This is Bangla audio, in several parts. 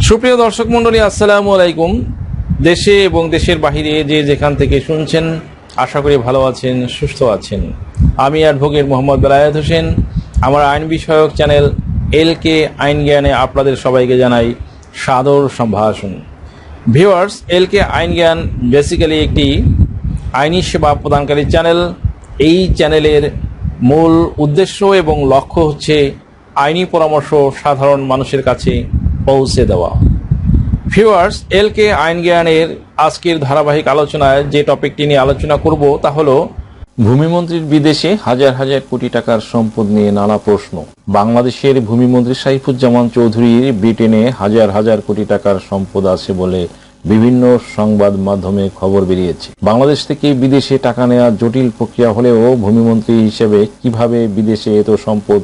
সুপ্রিয় দর্শক মণ্ডলী, আসসালামু আলাইকুম। দেশে এবং দেশের বাহিরে যে যেখান থেকে শুনছেন, আশা করি ভালো আছেন, সুস্থ আছেন। আমি অ্যাডভোকেট মোহাম্মদ বেলায়েত হোসেন। আমার আইন বিষয়ক চ্যানেল LK আইন জ্ঞানে আপনাদের সবাইকে জানাই সাদর সম্ভাষণ। ভিউয়ার্স, LK আইন জ্ঞান বেসিক্যালি একটি আইনি সেবা প্রদানকারী চ্যানেল। এই চ্যানেলের মূল উদ্দেশ্য এবং লক্ষ্য হচ্ছে আইনি পরামর্শ সাধারণ মানুষের কাছে পৌঁছে দেওয়া। ভিউয়ার্স, LK আইন জ্ঞানের আজকের ধারাবাহিক আলোচনায় যে টপিকটি নিয়ে আলোচনা করব তা হলো ভূমিমন্ত্রীর বিদেশে হাজার হাজার কোটি টাকার সম্পদ নিয়ে নানা প্রশ্ন। বাংলাদেশের ভূমিমন্ত্রী সাইফুজ্জামান চৌধুরীর ব্রিটেনে হাজার হাজার কোটি টাকার সম্পদ আছে বলে বিভিন্ন সংবাদ মাধ্যমে খবর বেরিয়েছে। বাংলাদেশ থেকে বিদেশে টাকা নেওয়া জটিল প্রক্রিয়া হলেও ভূমিমন্ত্রী হিসেবে কিভাবে বিদেশে এত সম্পদ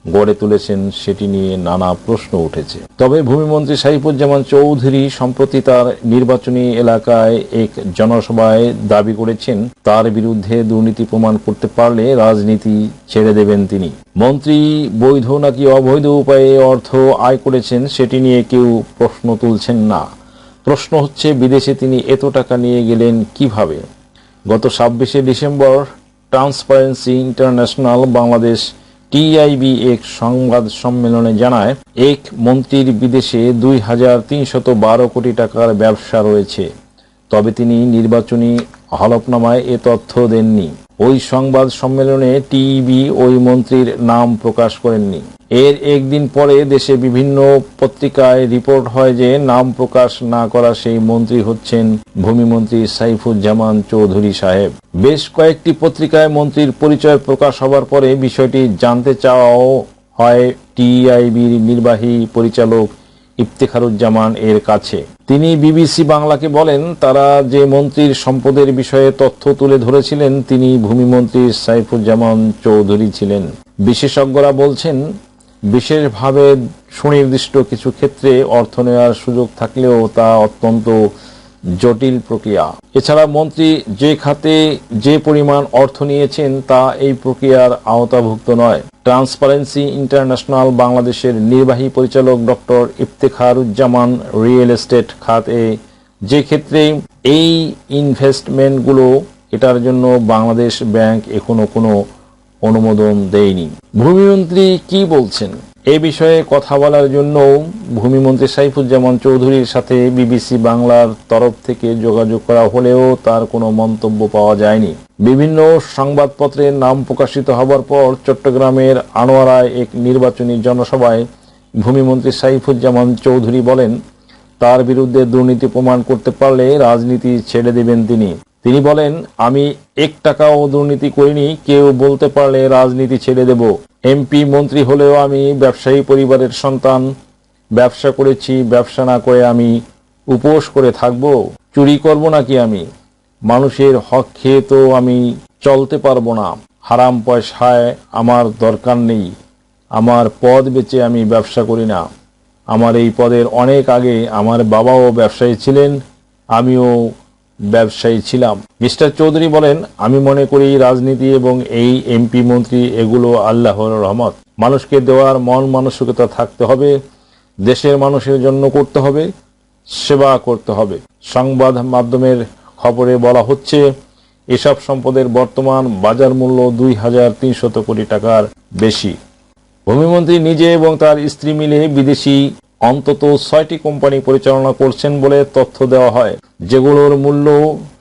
গড়ে তুলেছেন সেটি নিয়ে নানা প্রশ্ন উঠেছে। তবে ভূমিমন্ত্রী সাইফুজ্জামান চৌধুরী সম্প্রতি তার নির্বাচনী এলাকায় এক জনসভায় দাবি করেছেন, তার বিরুদ্ধে দুর্নীতি প্রমাণ করতে পারলে রাজনীতি ছেড়ে দেবেন তিনি। মন্ত্রী বৈধ নাকি অবৈধ উপায়ে অর্থ আয় করেছেন সেটি নিয়ে কেউ প্রশ্ন তুলছেন না। প্রশ্ন হচ্ছে, বিদেশে তিনি এত টাকা নিয়ে গেলেন কিভাবে? গত 26শে December transparency international Bangladesh TIB এক সংবাদ সম্মেলনে জানায়, এক মন্ত্রীর বিদেশে 2312 কোটি টাকার ব্যবসা রয়েছে। তবে তিনি নির্বাচনী হলফনামায় এ তথ্য দেননি। ওই সংবাদ সম্মেলনে TIB ওই মন্ত্রীর নাম প্রকাশ করেননি। এর একদিন পরে দেশে বিভিন্ন পত্রিকায় রিপোর্ট হয় যে নাম প্রকাশ না করা সেই মন্ত্রী হচ্ছেন ভূমিমন্ত্রী সাইফুজ্জামান চৌধুরী সাহেব। বেশ কয়েকটি পত্রিকায় মন্ত্রীর পরিচয় প্রকাশ হবার পরে বিষয়টি জানতে চাওয়াও হয় TIBর নির্বাহী পরিচালক ইফতেখারুজ্জামান এর কাছে। তিনি BBC বাংলাকে বলেন, তারা যে মন্ত্রীর সম্পদের বিষয়ে তথ্য তুলে ধরেছিলেন তিনি ভূমিমন্ত্রী সাইফুজ্জামান চৌধুরী ছিলেন। বিশেষজ্ঞরা বলছেন, বিশেষভাবে সুনির্দিষ্ট কিছু ক্ষেত্রে অর্থ নেওয়ার সুযোগ থাকলেও তা অত্যন্ত জটিল প্রক্রিয়া। এছাড়া মন্ত্রী যে খাতে যে পরিমাণ অর্থ নিয়েছেন তা এই প্রক্রিয়ার আওতাভুক্ত নয়। ট্রান্সপারেন্সি ইন্টারন্যাশনাল বাংলাদেশের নির্বাহী পরিচালক ডক্টর ইফতেখারুজ্জামান রিয়েল এস্টেট খাতে যে ক্ষেত্রে এই ইনভেস্টমেন্টগুলো, এটার জন্য বাংলাদেশ ব্যাংক এখনো কোনো অনুমোদন দেয়নি। ভূমিমন্ত্রী কি বলছেন এ বিষয়ে কথা বলার জন্য ভূমিমন্ত্রী সাইফুজ্জামান চৌধুরীর সাথে BBC বাংলার তরফ থেকে যোগাযোগ করা হলেও তার কোনো মন্তব্য পাওয়া যায়নি। বিভিন্ন সংবাদপত্রে নাম প্রকাশিত হবার পর চট্টগ্রামের আনোয়ারায় এক নির্বাচনী জনসভায় ভূমিমন্ত্রী সাইফুজ্জামান চৌধুরী বলেন, তার বিরুদ্ধে দুর্নীতি প্রমাণ করতে পারলে রাজনীতি ছেড়ে দেবেন তিনি। তিনি বলেন, আমি 1 টাকাও দুর্নীতি করিনি, কেউ বলতে পারলে রাজনীতি ছেড়ে দেব। MP মন্ত্রী হলেও আমি ব্যবসায়ী পরিবারের সন্তান। ব্যবসা করেছি, ব্যবসা না করে আমি উপোস করে থাকবো? চুরি করব নাকি আমি? মানুষের হক খেয়ে তো আমি চলতে পারবো না। হারাম পয়সায় আমার দরকার নেই। আমার পদ বেচে আমি ব্যবসা করি না। আমার এই পদের অনেক আগে আমার বাবাও ব্যবসায়ী ছিলেন, আমিও ব্যবসায়ী ছিলাম। মিস্টার চৌধুরী বলেন, আমি মনে করি রাজনীতি এবং এই MP মন্ত্রী এগুলো আল্লাহর রহমত। মানুষকে দেওয়ার মন মানসিকতা থাকতে হবে, দেশের মানুষের জন্য করতে হবে, সেবা করতে হবে। সংবাদ মাধ্যমের খবরে বলা হচ্ছে, এসব সম্পদের বর্তমান বাজার মূল্য 2300 কোটি টাকার বেশি। ভূমিমন্ত্রী নিজে এবং তার স্ত্রী মিলে বিদেশি অন্তত 6টি কোম্পানি পরিচালনা করছেন বলে তথ্য দেওয়া হয়, যেগুলোর মূল্য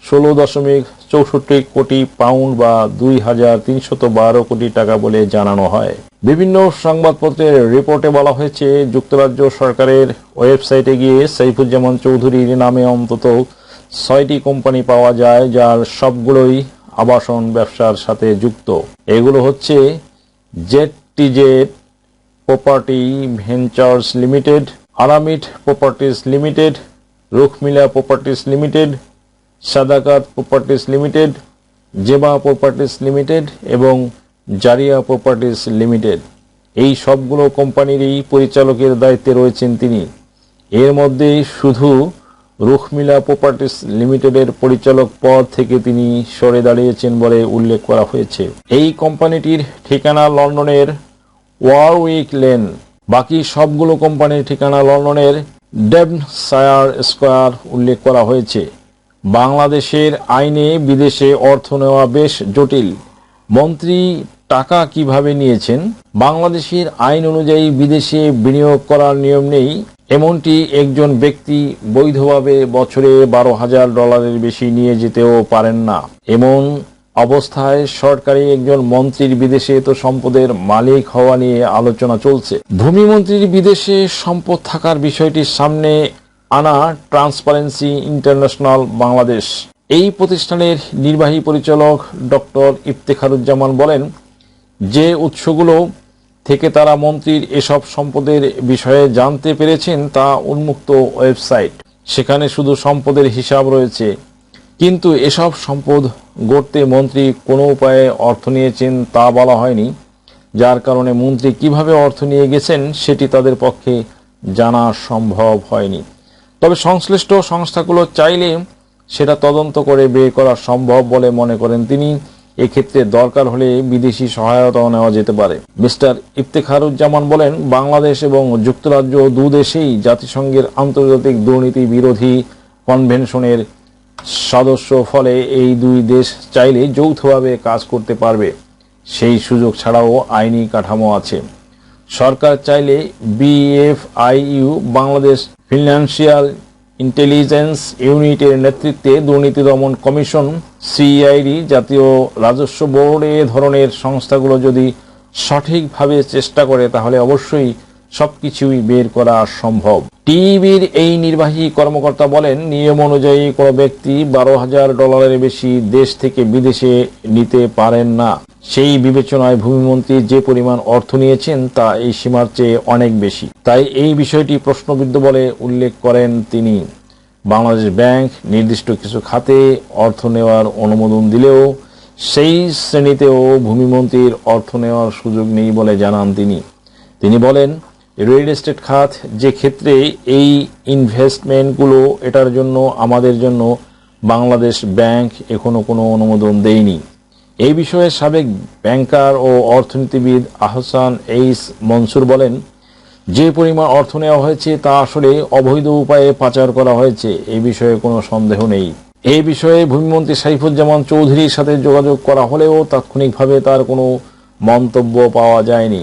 16.64 কোটি পাউন্ড বা 2312 কোটি টাকা বলে জানানো হয়। বিভিন্ন সংবাদপত্রের রিপোর্টে বলা হয়েছে, যুক্তরাজ্য সরকারের ওয়েবসাইটে গিয়ে সাইফুজ্জামান চৌধুরীর নামে অন্তত 6টি কোম্পানি পাওয়া যায়, যার সবগুলোই আবাসন ব্যবসার সাথে যুক্ত। এগুলো হচ্ছে ZTZ property ventures limited, Aramit properties limited, Rukhmila properties limited, Sadakat properties limited, Zeba properties limited এবং জারিয়া প্রপার্টিজ লিমিটেড। এই সবগুলো কোম্পানিরই পরিচালকের দায়িত্বে রয়েছেন তিনি। এর মধ্যে শুধু রুখমিলা প্রপার্টিজ লিমিটেডের পরিচালক পদ থেকে তিনি সরে দাঁড়িয়েছেন বলে উল্লেখ করা হয়েছে। এই কোম্পানিটির ঠিকানা লন্ডনের ওয়ারউইক লেন। বাকি সবগুলো কোম্পানির ঠিকানা লন্ডনের ডেভনশায়ার স্কয়ার উল্লেখ করা হয়েছে। বাংলাদেশের আইনে বিদেশে অর্থ নেওয়া বেশ জটিল। মন্ত্রী টাকা কিভাবে নিয়েছেন? বাংলাদেশের আইন অনুযায়ী বিদেশে বিনিয়োগ করার নিয়ম নেই। এমনটি একজন ব্যক্তি বৈধভাবে বছরে $12,000 বেশি নিয়ে যেতেও পারেন না। এমন অবস্থায় সরকারি একজন মন্ত্রীর বিদেশে এত সম্পদের মালিক হওয়া নিয়ে আলোচনা চলছে। ভূমিমন্ত্রীর বিদেশে সম্পদ থাকার বিষয়টির সামনে আনা ট্রান্সপারেন্সি ইন্টারন্যাশনাল বাংলাদেশ। এই প্রতিষ্ঠানের নির্বাহী পরিচালক ডক্টর ইফতেখারুজ্জামান বলেন, যে উৎসগুলো থেকে তারা মন্ত্রীর এসব সম্পদের বিষয়ে জানতে পেরেছেন তা উন্মুক্ত ওয়েবসাইট। সেখানে শুধু সম্পদের হিসাব রয়েছে, কিন্তু এসব সম্পদ গড়তে মন্ত্রী কোনো উপায়ে অর্থ নিয়েছেন তা বলা হয়নি, যার কারণে মন্ত্রী কিভাবে অর্থ নিয়ে গেছেন সেটি তাদের পক্ষে জানা সম্ভব হয়নি। তবে সংশ্লিষ্ট সংস্থাগুলো চাইলে সেটা তদন্ত করে বের করা সম্ভব বলে মনে করেন তিনি। এক্ষেত্রে দরকার হলে বিদেশি সহায়তাও নেওয়া যেতে পারে। মিস্টার ইফতেখারুজ্জামান বলেন, বাংলাদেশ এবং যুক্তরাজ্য দুদেশেই জাতিসংঘের আন্তর্জাতিক দুর্নীতি বিরোধী কনভেনশনের সদস্য, ফলে এই দুই দেশ চাইলে যৌথভাবে কাজ করতে পারবে। সেই সুযোগ ছাড়াও আইনি কাঠামো আছে। সরকার চাইলে বিএফআইইউ বাংলাদেশ ফিনান্সিয়াল ইন্টেলিজেন্স ইউনিটের নেতৃত্বে দুর্নীতি দমন কমিশন, সিআইডি, জাতীয় রাজস্ব বোর্ড এ ধরনের সংস্থাগুলো যদি সঠিকভাবে চেষ্টা করে তাহলে অবশ্যই সবকিছুই বের করা সম্ভব। টিইবির এই নির্বাহী কর্মকর্তা বলেন, নিয়ম অনুযায়ী কোনো ব্যক্তি $12,000 বেশি দেশ থেকে বিদেশে নিতে পারেন না। সেই বিবেচনায় ভূমিমন্ত্রী যে পরিমাণ অর্থ নিয়েছেন তা এই সীমার চেয়ে অনেক বেশি। তাই এই বিষয়টি প্রশ্নবিদ্ধ বলে উল্লেখ করেন তিনি। বাংলাদেশ ব্যাংক নির্দিষ্ট কিছু খাতে অর্থ নেওয়ার অনুমোদন দিলেও সেই শ্রেণীতেও ভূমিমন্ত্রীর অর্থ নেওয়ার সুযোগ নেই বলে জানান তিনি। তিনি বলেন, রিয়েল এস্টেট খাত যে ক্ষেত্রে এই ইনভেস্টমেন্টগুলো, এটার জন্য আমাদের জন্য বাংলাদেশ ব্যাংক এখনো কোনো অনুমোদন দেয়নি। এই বিষয়ে সাবেক ব্যাংকার ও অর্থনীতিবিদ আহসান এইচ মনসুর বলেন, যে পরিমাণ অর্থ নেওয়া হয়েছে তা আসলে অবৈধ উপায়ে পাচার করা হয়েছে, এই বিষয়ে কোনো সন্দেহ নেই। এই বিষয়ে ভূমিমন্ত্রী সাইফুজ্জামান চৌধুরীর সাথে যোগাযোগ করা হলেও তাৎক্ষণিকভাবে তার কোনো মন্তব্য পাওয়া যায়নি।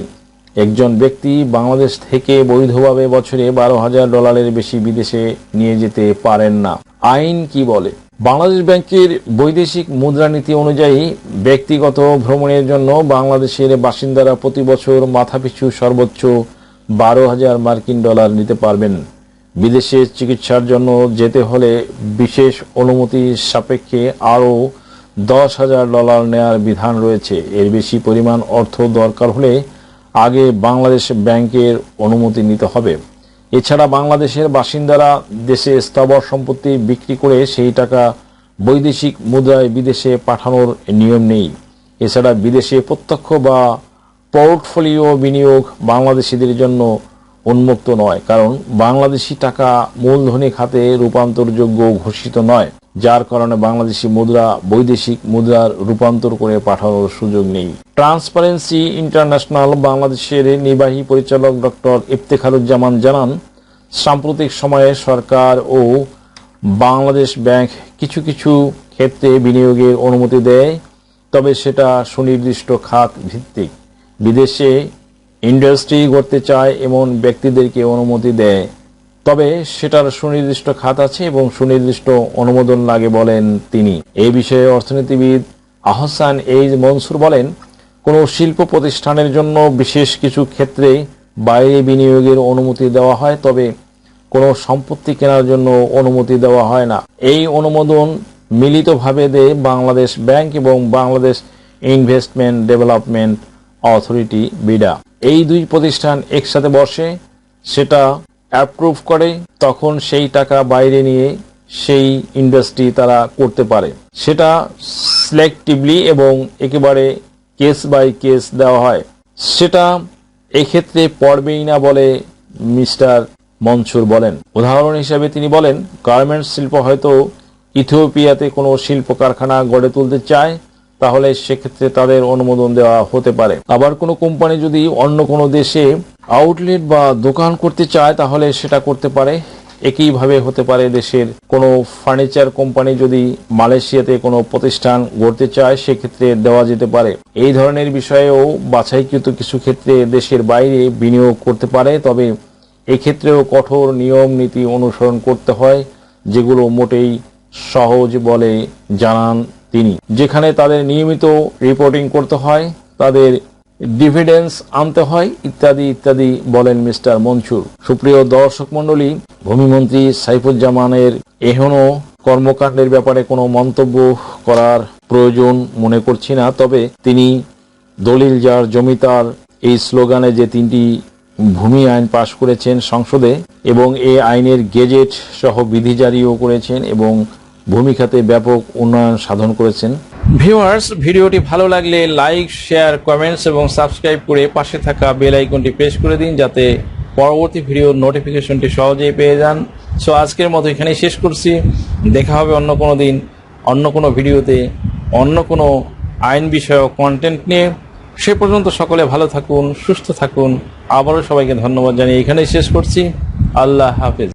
একজন ব্যক্তি বাংলাদেশ থেকে বৈধভাবে বছরে $12,000 বেশি বিদেশে নিয়ে যেতে পারেন না। আইন কি বলে? বাংলাদেশ ব্যাংকের বৈদেশিক মুদ্রানীতি অনুযায়ী ব্যক্তিগত ভ্রমণের জন্য বাংলাদেশের বাসিন্দারা প্রতি বছর মাথাপিছু সর্বোচ্চ $12,000 নিতে পারবেন। বিদেশে চিকিৎসার জন্য যেতে হলে বিশেষ অনুমতি সাপেক্ষে আরও $10,000 নেয়ার বিধান রয়েছে। এর বেশি পরিমাণ অর্থ দরকার হলে আগে বাংলাদেশ ব্যাংকের অনুমতি নিতে হবে। এছাড়া বাংলাদেশের বাসিন্দারা দেশে স্থাবর সম্পত্তি বিক্রি করে সেই টাকা বৈদেশিক মুদ্রায় বিদেশে পাঠানোর নিয়ম নেই। এছাড়া বিদেশে প্রত্যক্ষ বা পোর্টফোলিও বিনিয়োগ বাংলাদেশিদের জন্য উন্মুক্ত নয়, কারণ বাংলাদেশি টাকা মূলধনী খাতে রূপান্তরযোগ্য ঘোষিত নয়, যার কারণে বাংলাদেশি মুদ্রা বৈদেশিক মুদ্রার রূপান্তর করে পাঠানোর সুযোগ নেই। ট্রান্সপারেন্সি ইন্টারন্যাশনাল বাংলাদেশের নির্বাহী পরিচালক ডক্টর ইফতেখারুজ্জামান জানান, সাম্প্রতিক সময়ে সরকার ও বাংলাদেশ ব্যাংক কিছু কিছু ক্ষেত্রে বিনিয়োগের অনুমতি দেয়, তবে সেটা সুনির্দিষ্ট খাত ভিত্তিক। বিদেশে ইন্ডাস্ট্রি গড়তে চায় এমন ব্যক্তিদেরকে অনুমতি দেয়, তবে সেটার সুনির্দিষ্ট খাত আছে এবং সুনির্দিষ্ট অনুমোদন লাগে বলেন তিনি। এই বিষয়ে অর্থনীতিবিদ আহসান এইচ মনসুর বলেন, কোনো শিল্প প্রতিষ্ঠানের জন্য বিশেষ কিছু ক্ষেত্রে বাইরে বিনিয়োগের অনুমতি দেওয়া হয়, তবে কোনো সম্পত্তি কেনার জন্য অনুমতি দেওয়া হয় না। এই অনুমোদন মিলিতভাবে দেয় বাংলাদেশ ব্যাংক এবং Bangladesh investment development authority BIDA. এই দুই প্রতিষ্ঠান একসাথে বসে সেটা অ্যাপ্রুভ করে, তখন সেই টাকা বাইরে নিয়ে সেই ইন্ডাস্ট্রি তারা করতে পারে। সেটা সিলেক্টিভলি এবং একেবারে কেস বাই কেস দেওয়া হয়। সেটা এক্ষেত্রে পড়বেই না বলে মিস্টার মনসুর বলেন। উদাহরণ হিসেবে তিনি বলেন, গার্মেন্টস শিল্প হয়তো ইথিওপিয়াতে কোনো শিল্প কারখানা গড়ে তুলতে চায়, তাহলে সেক্ষেত্রে তাদের অনুমোদন দেওয়া হতে পারে। আবার কোনো কোম্পানি যদি অন্য কোনো দেশে আউটলেট বা দোকান করতে চায় তাহলে সেটা করতে পারে। একইভাবে হতে পারে দেশের কোনো ফার্নিচার কোম্পানি যদি মালয়েশিয়াতে কোনো প্রতিষ্ঠান গড়তে চায় সেক্ষেত্রে দেওয়া যেতে পারে। এই ধরনের বিষয়েও বাছাইকৃত কিছু ক্ষেত্রে দেশের বাইরে বিনিয়োগ করতে পারে, তবে এক্ষেত্রেও কঠোর নিয়ম নীতি অনুসরণ করতে হয়, যেগুলো মোটেই সহজ বলে জানান তিনি। যেখানে তাদের নিয়মিত রিপোর্টিং করতে হয়, তাদের ডিভিডেন্স আনতে হয়, ইত্যাদি ইত্যাদি বলেন মিস্টার মনসুর। সুপ্রিয় দর্শক মণ্ডলী, ভূমিমন্ত্রী সাইফুজ্জামানের এখনো কর্মকাণ্ডের ব্যাপারে কোনো মন্তব্য করার প্রয়োজন মনে করছি না, তবে তিনি দলিল যার জমিদার এই স্লোগানে যে 3টি ভূমি আইন পাশ করেছেন সংসদে এবং এই আইনের গেজেট সহ বিধি জারিও করেছেন এবং ভূমি খাতে ব্যাপক উন্নয়ন সাধন করেছেন। ভিউয়ার্স, ভিডিওটি ভালো লাগলে লাইক, শেয়ার, কমেন্টস এবং সাবস্ক্রাইব করে পাশে থাকা বেল আইকনটি প্রেস করে দিন, যাতে পরবর্তী ভিডিওর নোটিফিকেশনটি সহজেই পেয়ে যান। সো আজকের মতো এখানেই শেষ করছি। দেখা হবে অন্য কোনো দিন, অন্য কোনো ভিডিওতে, অন্য কোনো আইন বিষয়ক কন্টেন্ট নিয়ে। সে পর্যন্ত সকলে ভালো থাকুন, সুস্থ থাকুন। আবারও সবাইকে ধন্যবাদ জানিয়ে এখানেই শেষ করছি। আল্লাহ হাফেজ।